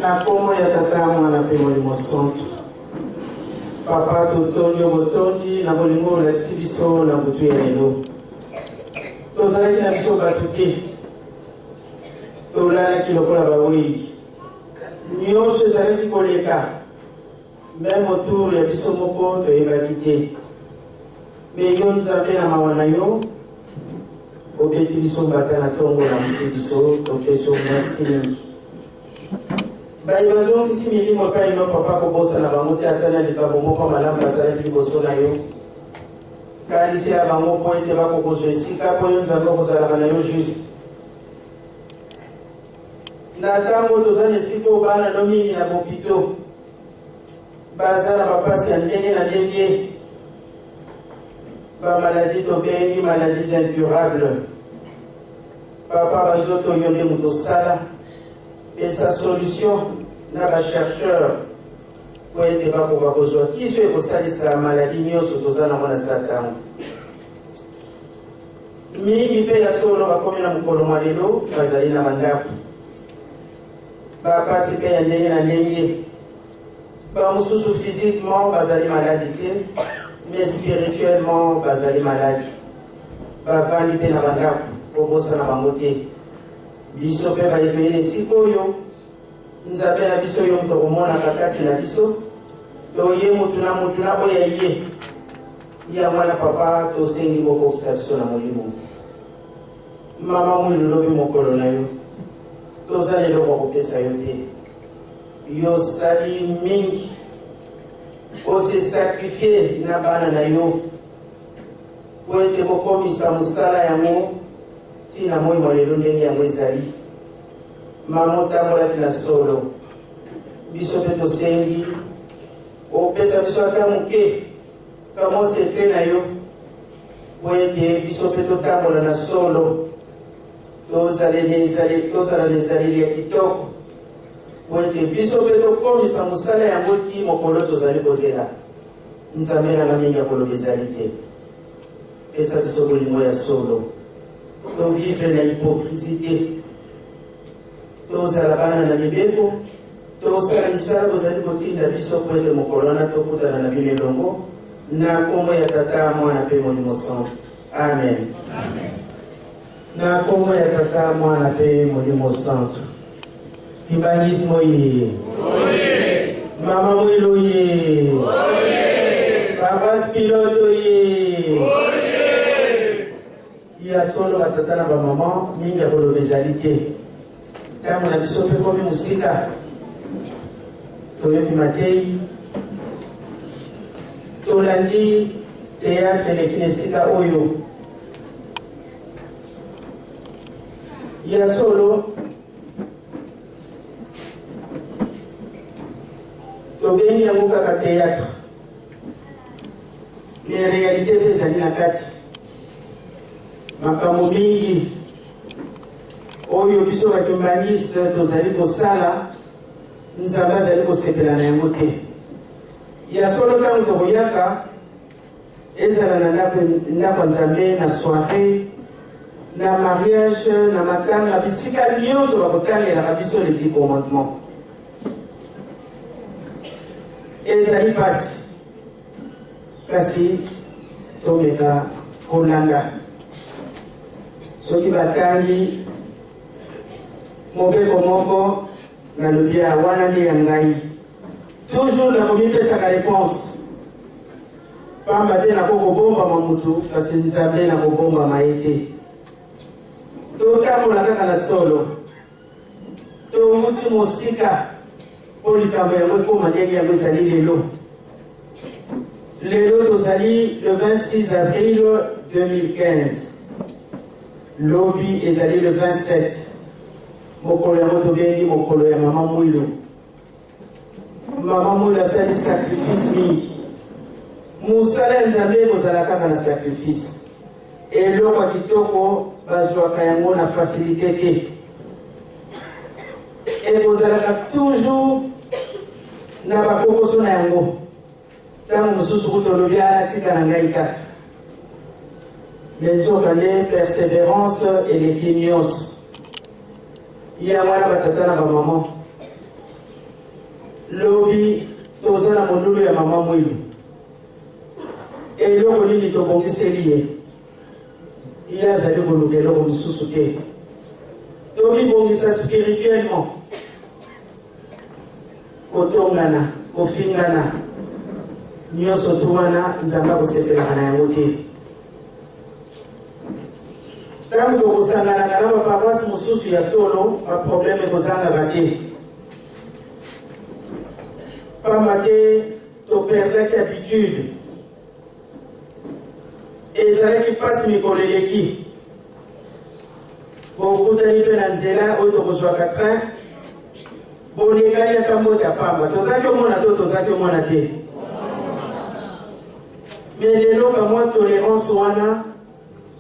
Na komo ya tata mwana pe molimo santo. Papa totonyo botondi na bolingo la sibiso na butu ya lelo. Tozalaki na biso bato te. Tolalaki lokola bawei. Nyonso ezalaki koleka. Même autour ya biso moko toyebaki te. Me yo nzambe na mawa na yo obeti biso mbata na tongo na misi biso topesi yo merci mingi. Bayi bazongisi milimo epai no papa kobosa na bango te ata na likambo moko malamu basalaki liboso na yo. Kalisi ya bango mpo ete bakokozwa esika mpo yo nzambe okozalaka na yo juste. Na ntango toza na esika oyo bana no mingi na bopito baza na bapasi ya ndenge na ndenge. Ba maladie tobengi maladies incurables. Papa bazoto yonde muto sala. Et sa solution na ba chercheur pour être pas pour besoin qui soit pour ça sa maladie nyonso tozana mona satan. Mi pe ya solo ba komela mukolo malelo bazali na mandapo. Ba pasi pe ya ndenge na ndenge. Ba mususu physiquement bazali maladie mais spirituellement bazali malade. Ba vandi pe na mandapo kobosa na bangote. Biso pe ba yekele sikoyo nzabe na biso yo mto komona kakati na biso to ye mutu na boya ye ya mwana papa to sengi boko kusabso na mulimo mama mwili lobi mokolo na yo to zale lo ko pesa yo te yo sali mingi o se sacrifier na bana na yo ko ete bokomisa musala yango tina moi molelo ndenge ya mwezali mama tamola na solo biso pe to sengi o pesa biso ata muke kama sekre na yo wende biso pe to tamola na solo tozala nezali ya kitoko wende biso pe to komisa musala yango ti mokolo tozali kozela nzambe na mingi ya koloba ezali te pesa biso bolingo ya solo to vivre na hypocrisie tozala bana na mibeko tozala misala tozali kotinda biso po ete mokolo wana tokutana na bino elongo na kombo ya tata mwana mpe molimo santo amen. Na kombo ya tata mwana mpe molimo santo kibangisimo ye mama mwilo ye baba spiloto ye ya solo batata na bamama mingi ya koloba ezali te ntango na biso mpe komi mosika toyoki matei tolandi teatre eleki na esika oyo ya solo tobengi yango kaka teatre me réalité mpe ezali na kati makambo mingi oyo biso bakimbangiste tozali kosala nzambe azali kosepela na yango te ya solo ntango tokoyaka ezala na ndako ya nzambe na soirée na mariage na matanga bisika nyonso bakotangelaka biso les 10 commandements ezali pasi kasi tomeka kolanda soki batangi mobeko moko na lobia wana nde ya ngai toujours nakomipesaka réponse pamba te nakokobombama mutu kasi nzambe nakobombama ye te totambola kaka na solo tomuti mosika mpo likambo yango ekoma ndenge yango ezali lelo tozali le 26 avril 2015 lobi ezali le 27 mokolo yango tobengi mokolo ya mama mwilo asali sacrifice mingi mosala ya nzambe ekozala kaka na sacrifice eloko ya kitoko bazwaka yango na facilité te ekozalaka toujours na bakokoso na yango ntango mosusu kutolobi anatika na ngai kaka nzoka nde persévérance eleki nyonso ya mwana batata na bamama na mondulu ya mama Mwilu. Eloko nini tobongiseli ye. Iya azali koluka eloko mosusu te. Tobibongisa spirituellement. Kotongana, kofingana. Nyonso tuwana nzambe akosepelaka na yango te. Tango tokosangana na baparoisse mosusu ya solo, baproblème ekozangaka te. Pamba te toperdaki habitude. Ezalaki mpasi mikolo eleki. Bokutani mpe na nzela oyo tokozwaka train. Bolekani ata mota pamba. Tozaki omona to tozaki omona te. Mais lelo kamwa tolérance wana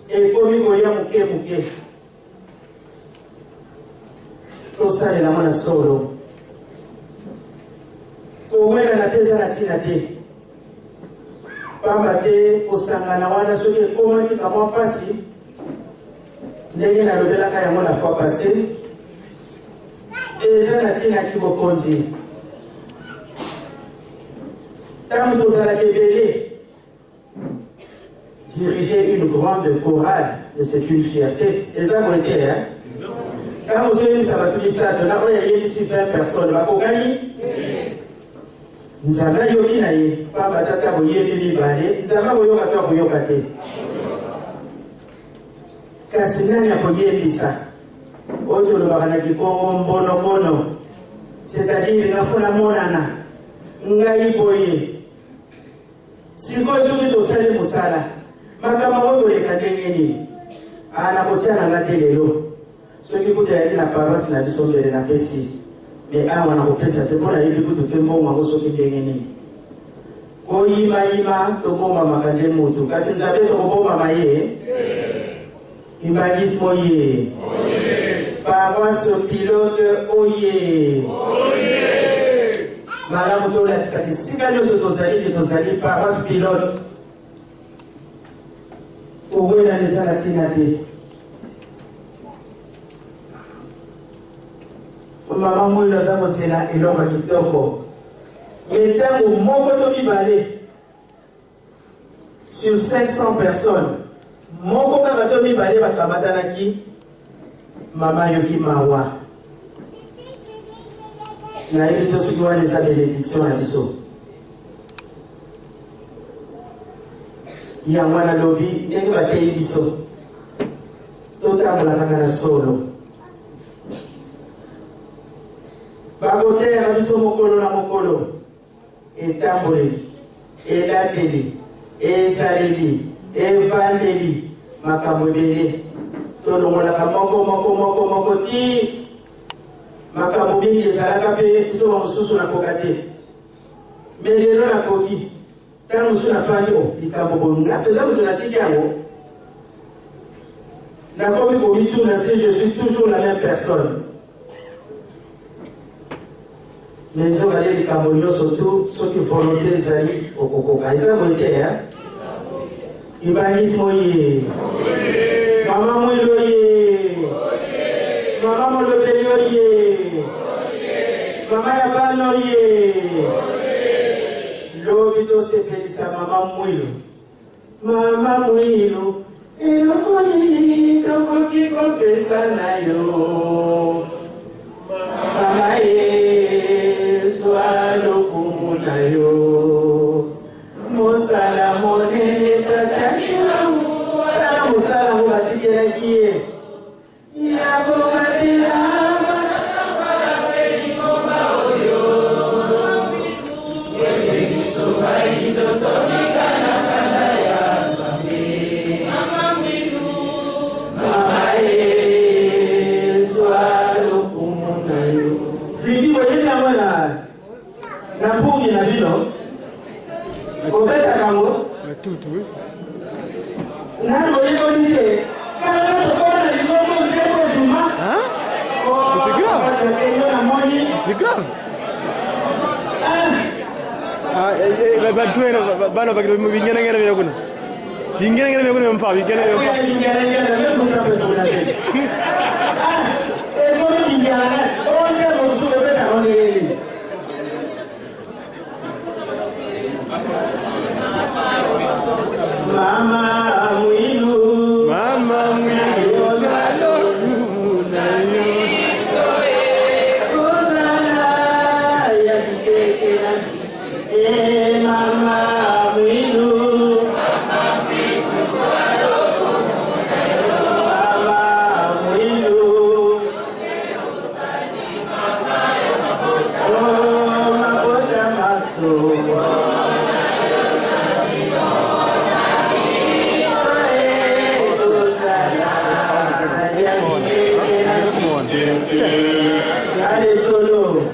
ekomi koya muke muke. Tosalela mwana solo. Kowela na pesa na tina te. Pamba te kosangana wana soki ekomaki kamwa pasi. Ndenge nalobelaka yango na fois passé. Eza na tina kibokonzi. Tango tozalaki ebele. Diriger une grande chorale, c'est une fierté. Et ça va être, hein? Quand vous avez ça va tout ça, on a ici 20 personnes. Va gagner? Nous avons yoki na ye, pas batata boye bibi bale. Nous avons yoka to boyoka te. Kasi nani akoye bisa? Oto lo bakana kikongo mbono bono. C'est-à-dire ngafuna monana. Ngai boye. Siko soki to sale musala. Makama wogo le kadengeni. Ana kotiana ngate lelo. Soki kuta yaki na paroisse na biso mbele na pesi. Me awa na kopesa te pona yebi kutu tembo mwango soki ndengeni. Ko ima to bomba makande mutu. Kasi nzabe to bomba maye. Imagismo ye. Paroisse pilote oye. Malamu to la statistique nyoso tozali paroisse pilote. Ouwela neza na tina te. Mama Mwilu aza kosela eloko kitoko. Metango moko to mibale sur 500 personnes. Moko kaka to mibale bakamatanaki mama yoki mawa. Na yebi to soki wana eza bénédiction na biso. Ya mwana lobi ndenge batei biso totambola kaka na solo bakotera biso mokolo na mokolo etamboleli elateli esaleli evandeli makambo ebele tolongolaka moko ti makambo mingi ezalaka mpe biso bamosusu nakoka te me lelo nakoki quand nous sommes affaires au likambo bonga toza mutu natiki yango nakomi komituna si je suis toujours la même personne mais nzoka le likambo nyonso tu soki volonté ezali okokoka eza boye te ibangisimo ye mama Mwilu ye mama molobeli ye mama ya bano ye lobi to sepelisa mama Mwilu. Mama Mwilu, eloko nini tokoki kopesa na yo. Mama Yesu alokumu na yo. Mosala monene tataki wangu. Tala mosala mo batikelaki ye. Yabo matela. Nampungi na bino kobeta kango tutu nalo yego ndiye kana tokona na ligongo zeko duma c'est grave c'est grave ba tuena bana ba ngena ngena bino kuna ngena ngena bino mpa ngena solo